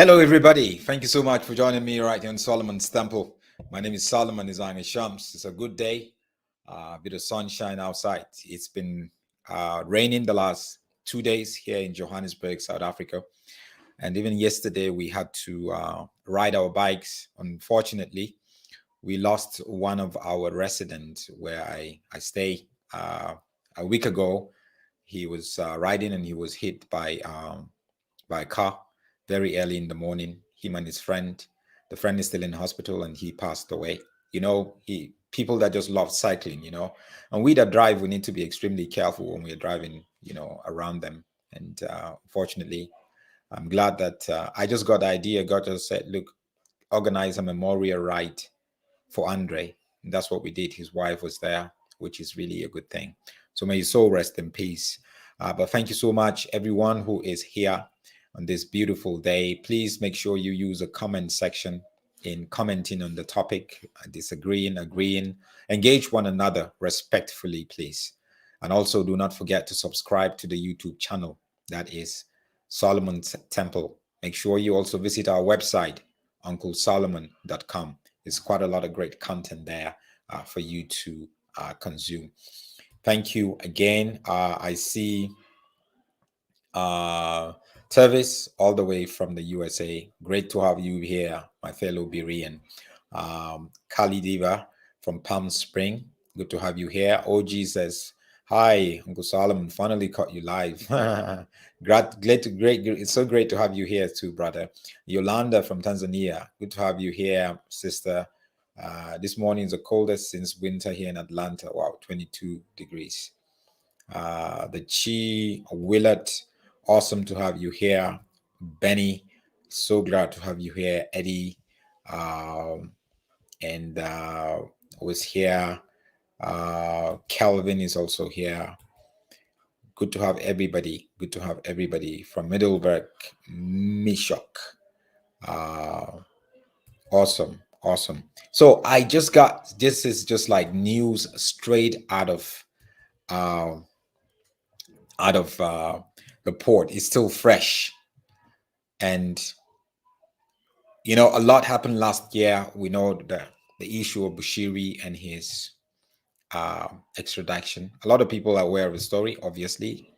Hello, everybody. Thank you so much for joining me right here on Solomon's Temple. My name is Solomon Isanga Shams. It's a good day, a bit of sunshine outside. It's been raining the last 2 days here in Johannesburg, South Africa. And even yesterday, we had to ride our bikes. Unfortunately, we lost one of our residents where I stay. A week ago, he was riding and he was hit by a car very early in the morning. Him and his friend. The friend is still in hospital and he passed away. People that just love cycling, and we that drive, we need to be extremely careful when we're driving, around them. And fortunately, I'm glad that I just got the idea. God just said, look, organize a memorial ride for Andre. And that's what we did. His wife was there, which is really a good thing. So may his soul rest in peace. But thank you so much, everyone who is here on this beautiful day. Please make sure you use a comment section in commenting on the topic, disagreeing, agreeing, engage one another respectfully, please. And also do not forget to subscribe to the YouTube channel. That is Solomon's Temple. Make sure you also visit our website, unclesolomon.com. There's quite a lot of great content there for you to consume. Thank you again. I see Travis, all the way from the USA. Great to have you here, my fellow Berian. Kali Diva from Palm Spring. Good to have you here. OG says, hi, Uncle Solomon. Finally caught you live. Great. It's so great to have you here too, brother. Yolanda from Tanzania. Good to have you here, sister. This morning is the coldest since winter here in Atlanta. Wow, 22 degrees. The Chi Willett. Awesome to have you here, Benny. So glad to have you here, Eddie. And was here. Calvin is also here. Good to have everybody. Good to have everybody from Middleburg, Mishok. Awesome. So I just got, this is just like news straight out of the port. Is still fresh, and a lot happened last year. We know the issue of Bushiri and his extradition. A lot of people are aware of the story. Obviously,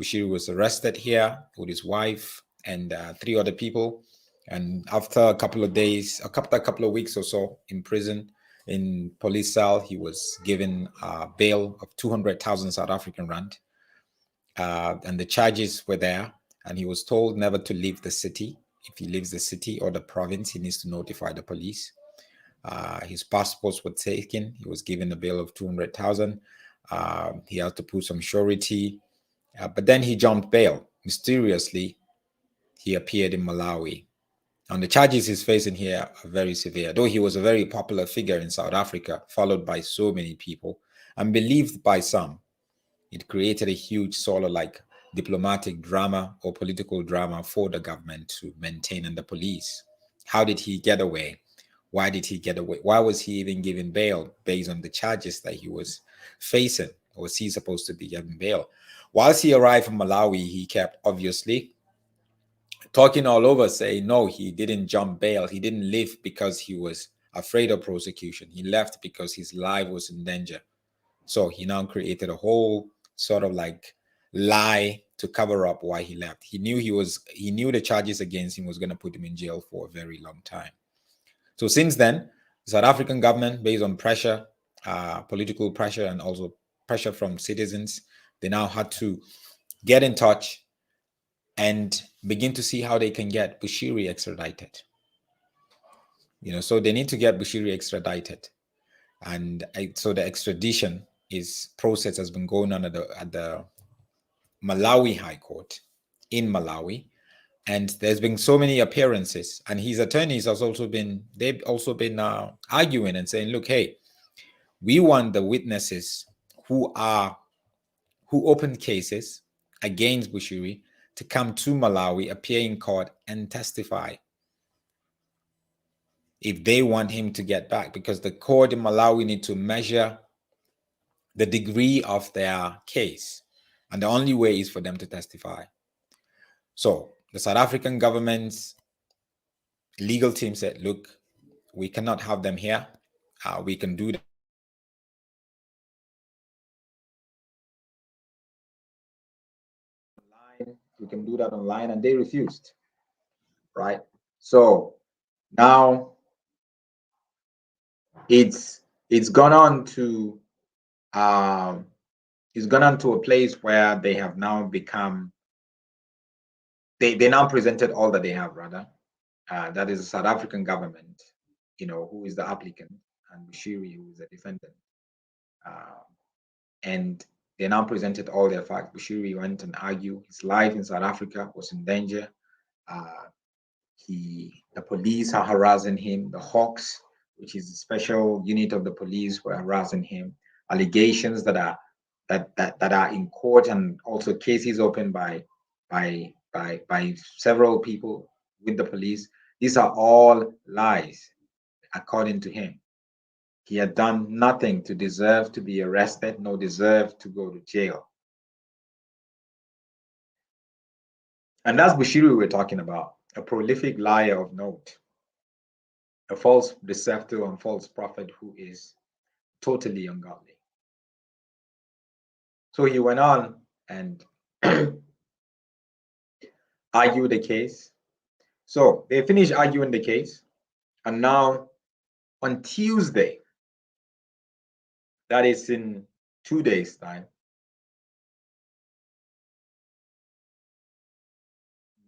Bushiri was arrested here with his wife and 3 other people, and after a couple of days, a couple of weeks or so in prison, in police cell, he was given a bail of 200,000 South African rand. And the charges were there, and he was told never to leave the city. If he leaves the city or the province, he needs to notify the police. His passports were taken. He was given a bail of 200,000. He had to put some surety, but then he jumped bail. Mysteriously, he appeared in Malawi. And the charges he's facing here are very severe. Though he was a very popular figure in South Africa, followed by so many people and believed by some, it created a huge sort of like diplomatic drama or political drama for the government to maintain, and the police. How did he get away? Why did he get away? Why was he even given bail based on the charges that he was facing? Or was he supposed to be given bail? Whilst he arrived from Malawi, he kept obviously talking all over, saying, no, he didn't jump bail. He didn't leave because he was afraid of prosecution. He left because his life was in danger. So he now created a whole sort of like lie to cover up why he left. He knew the charges against him was going to put him in jail for a very long time. So since then, the South African government, based on pressure, political pressure, and also pressure from citizens, they now had to get in touch and begin to see how they can get Bushiri extradited. So they need to get Bushiri extradited. And so the extradition process has been going on at the Malawi High Court in Malawi, and there's been so many appearances, and his attorneys they've also been arguing and saying, look, hey, we want the witnesses who opened cases against Bushiri to come to Malawi, appear in court, and testify if they want him to get back, because the court in Malawi need to measure the degree of their case, and the only way is for them to testify. So the South African government legal team said, look, we cannot have them here. We can do that. We can do that online, and they refused, right? So now it's gone on to it's gone on to a place where they have now become they now presented all that they have, rather. That is the South African government, who is the applicant, and Bushiri, who is the defendant. And they now presented all their facts. Bushiri went and argued his life in South Africa was in danger. The police are harassing him. The Hawks, which is a special unit of the police, were harassing him. Allegations that are in court, and also cases opened by several people with the police. These are all lies, according to him. He had done nothing to deserve to be arrested, nor deserve to go to jail. And that's Bushiri we're talking about, a prolific liar of note, a false deceptor and false prophet who is totally ungodly. So he went on and argued the case. So they finished arguing the case, and now on Tuesday, that is in 2 days' time,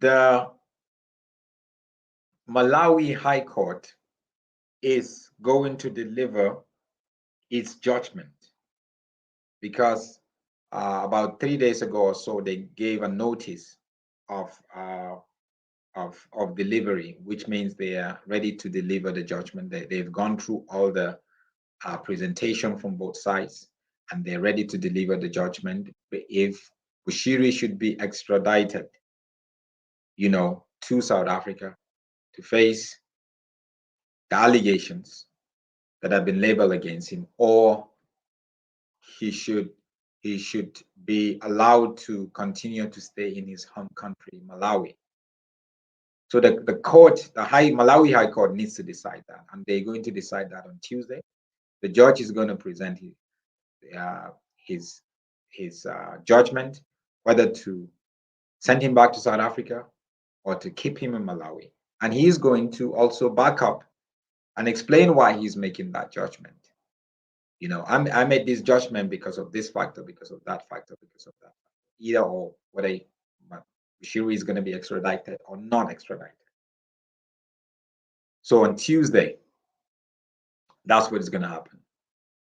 the Malawi High Court is going to deliver its judgment, because about 3 days ago or so, they gave a notice of delivery, which means they are ready to deliver the judgment. They've gone through all the presentation from both sides, and they're ready to deliver the judgment. If Bushiri should be extradited, to South Africa to face the allegations that have been labeled against him, or he should be allowed to continue to stay in his home country, Malawi. So the court, the Malawi High Court, needs to decide that, and they're going to decide that on Tuesday. The judge is going to present his judgment, whether to send him back to South Africa or to keep him in Malawi. And he's going to also back up and explain why he's making that judgment. I made this judgment because of this factor, because of that factor, because of that. Either or, whether Bushiri is going to be extradited or not extradited. So on Tuesday, that's what is going to happen.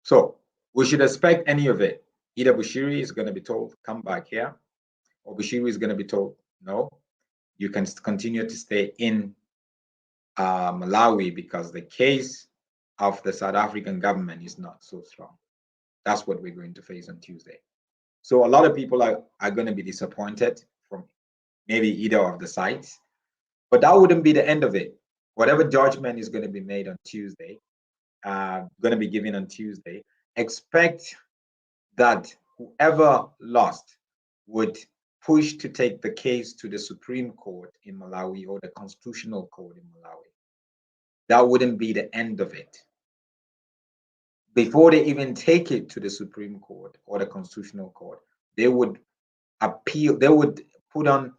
So we should expect any of it. Either Bushiri is going to be told, come back here, or Bushiri is going to be told, no, you can continue to stay in Malawi, because the case of the South African government is not so strong. That's what we're going to face on Tuesday. So a lot of people are going to be disappointed from maybe either of the sides, but that wouldn't be the end of it. Whatever judgment is going to be made on Tuesday, going to be given on Tuesday, expect that whoever lost would push to take the case to the Supreme Court in Malawi, or the Constitutional Court in Malawi. That wouldn't be the end of it. Before they even take it to the Supreme Court or the Constitutional Court, they would appeal. They would put on.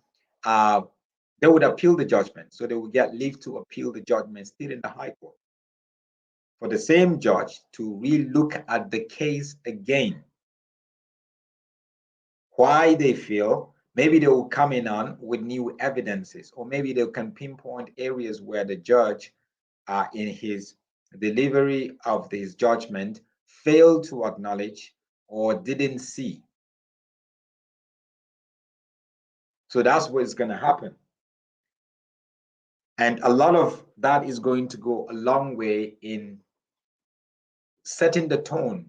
They would appeal the judgment, so they would get leave to appeal the judgment still in the High Court, for the same judge to re-look at the case again. Why they feel maybe they will come in on with new evidences, or maybe they can pinpoint areas where the judge, in his delivery of his judgment, failed to acknowledge or didn't see. So that's what's going to happen. And a lot of that is going to go a long way in setting the tone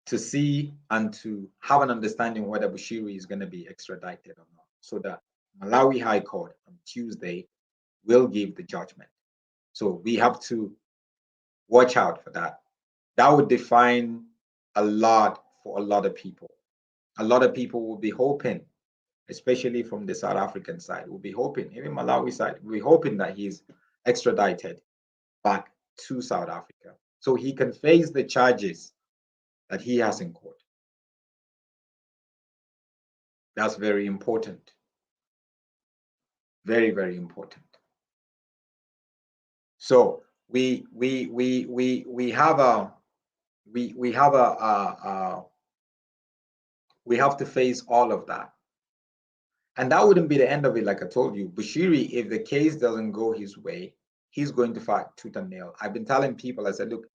to see and to have an understanding whether Bushiri is going to be extradited or not. So the Malawi High Court on Tuesday will give the judgment. So we have to watch out for that. That would define a lot for a lot of people. A lot of people will be hoping, especially from the South African side. We'll be hoping, even Malawi side, we're hoping that he's extradited back to South Africa so he can face the charges that he has in court. That's very important. Very, very important. So we have a we have to face all of that. And that wouldn't be the end of it, like I told you. Bushiri, if the case doesn't go his way, he's going to fight tooth and nail. I've been telling people, I said, look,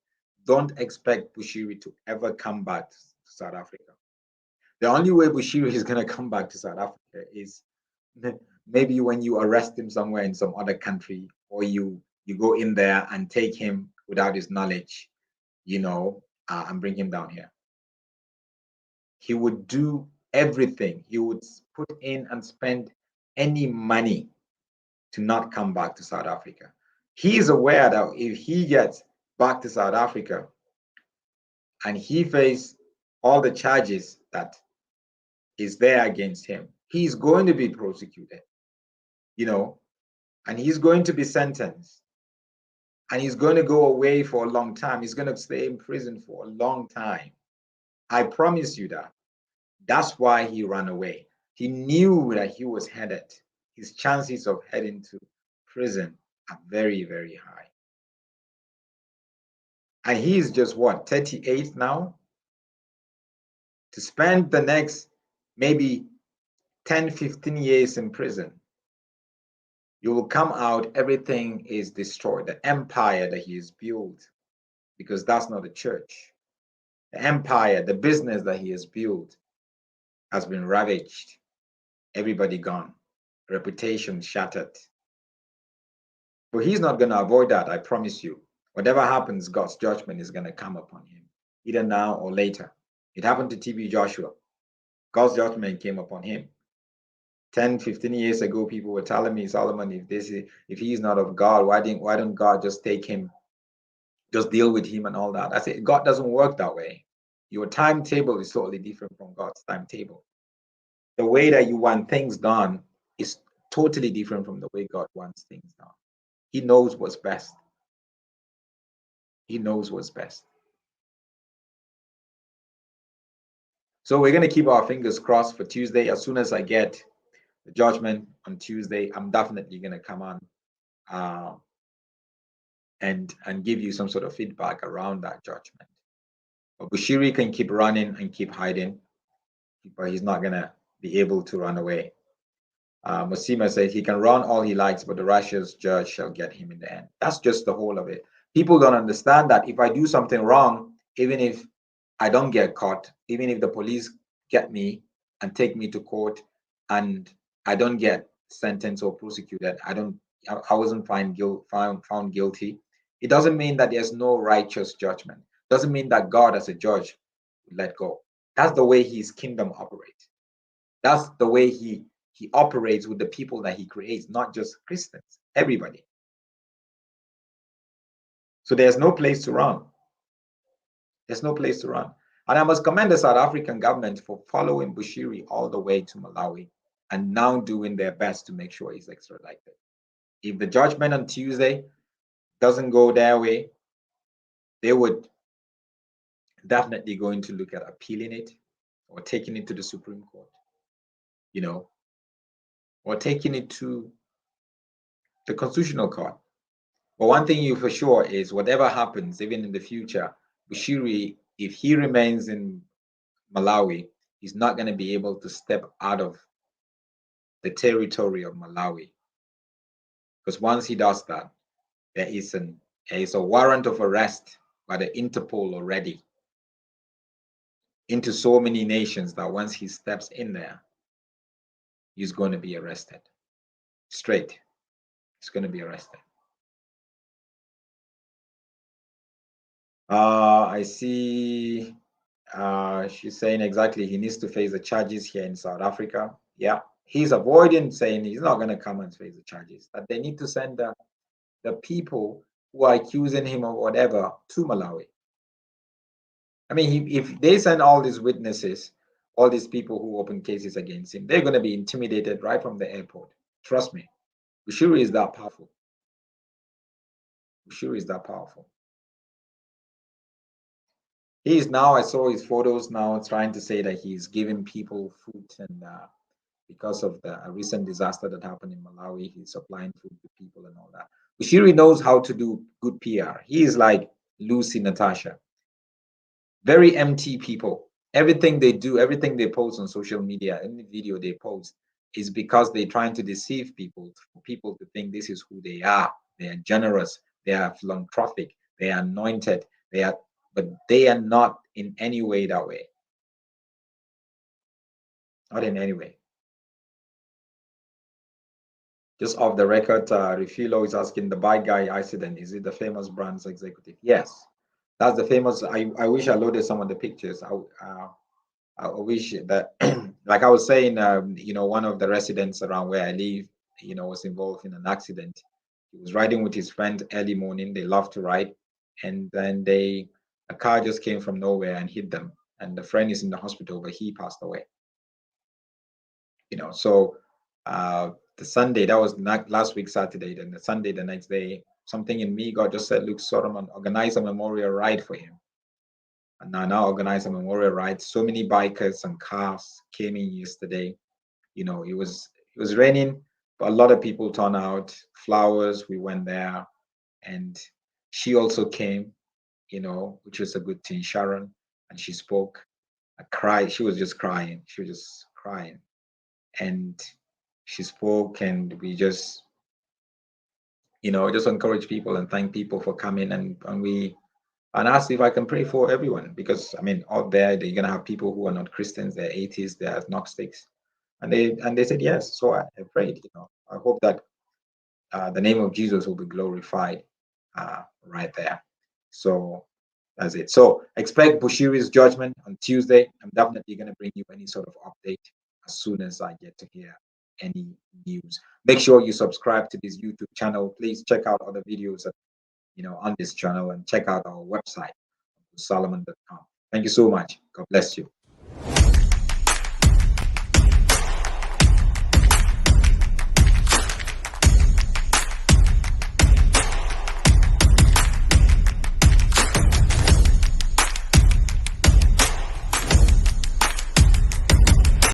don't expect Bushiri to ever come back to South Africa. The only way Bushiri is going to come back to South Africa is maybe when you arrest him somewhere in some other country, or you go in there and take him without his knowledge, and bring him down here. He would do everything. He would put in and spend any money to not come back to South Africa. He is aware that if he gets back to South Africa and he faces all the charges that is there against him, he's going to be prosecuted, and he's going to be sentenced, and he's going to go away for a long time. He's going to stay in prison for a long time. I promise you that. That's why he ran away. He knew that he was headed. His chances of heading to prison are very, very high. And he's just what, 38 now? To spend the next maybe 10, 15 years in prison. You will come out, everything is destroyed. The empire that he has built, because that's not a church. The empire, the business that he has built has been ravaged. Everybody gone. Reputation shattered. But he's not going to avoid that, I promise you. Whatever happens, God's judgment is going to come upon him, either now or later. It happened to TB Joshua. God's judgment came upon him. 10, 15 years ago, people were telling me, Solomon, if he's not of God, why don't God just take him, just deal with him and all that? I said, God doesn't work that way. Your timetable is totally different from God's timetable. The way that you want things done is totally different from the way God wants things done. He knows what's best. He knows what's best. So we're going to keep our fingers crossed for Tuesday. As soon as I get the judgment on Tuesday, I'm definitely going to come on and give you some sort of feedback around that judgment. But Bushiri can keep running and keep hiding, but he's not going to be able to run away. Mosima says he can run all he likes, but the righteous judge shall get him in the end. That's just the whole of it. People don't understand that if I do something wrong, even if I don't get caught, even if the police get me and take me to court and I don't get sentenced or prosecuted, I wasn't found guilty, it doesn't mean that there's no righteous judgment. It doesn't mean that God as a judge will let go. That's the way his kingdom operates. That's the way he operates with the people that he creates, not just Christians, everybody. So there's no place to run. There's no place to run. And I must commend the South African government for following Bushiri all the way to Malawi and now doing their best to make sure he's extradited. If the judgment on Tuesday doesn't go their way, they would definitely going to look at appealing it or taking it to the Supreme Court, or taking it to the Constitutional Court. But one thing you for sure is whatever happens, even in the future, Bushiri, if he remains in Malawi, he's not going to be able to step out of the territory of Malawi. Because once he does that, there is a warrant of arrest by the Interpol already into so many nations that once he steps in there, he's going to be arrested. Straight. He's going to be arrested. I see she's saying exactly he needs to face the charges here in South Africa. Yeah, he's avoiding saying he's not going to come and face the charges. That they need to send the people who are accusing him of whatever to Malawi. I mean, if they send all these witnesses, all these people who open cases against him, they're going to be intimidated right from the airport. Trust me. Bushiri is that powerful. Bushiri is that powerful. He is now, I saw his photos now trying to say that he's giving people food, and because of the recent disaster that happened in Malawi, he's supplying food to people and all that. Bushiri knows how to do good PR. He is like Lucy Natasha. Very empty people. Everything they do, everything they post on social media, any video they post, is because they're trying to deceive people, for people to think this is who they are. They are generous, they are philanthropic, they are anointed, but they are not in any way that way. Not in any way. Just off the record, Refilo is asking, the bike guy accident, is it the famous brand's executive? Yes, that's the famous. I wish I loaded some of the pictures. I wish that, like I was saying, one of the residents around where I live, was involved in an accident. He was riding with his friend early morning. They love to ride, and then a car just came from nowhere and hit them. And the friend is in the hospital, but he passed away. So the Sunday, that was not last week Saturday. Then the Sunday, the next day, something in me, God just said, "Look, Solomon, organize a memorial ride for him." And now organize a memorial ride. So many bikers and cars came in yesterday. It was raining, but a lot of people turned out. Flowers, we went there, and she also came, which was a good thing. Sharon, and she spoke. I cried. She was just crying. She was just crying, and she spoke, and we just, just encourage people and thank people for coming, and asked if I can pray for everyone, because I mean, out there you're gonna have people who are not Christians, they're atheists, they're agnostics, and they said yes. So I prayed. I hope that the name of Jesus will be glorified right there. So that's it. So expect Bushiri's judgment on Tuesday. I'm definitely gonna bring you any sort of update as soon as I get to hear any news. Make sure you subscribe to this YouTube channel. Please check out other videos on this channel, and check out our website, solomon.com. Thank you so much. God bless you.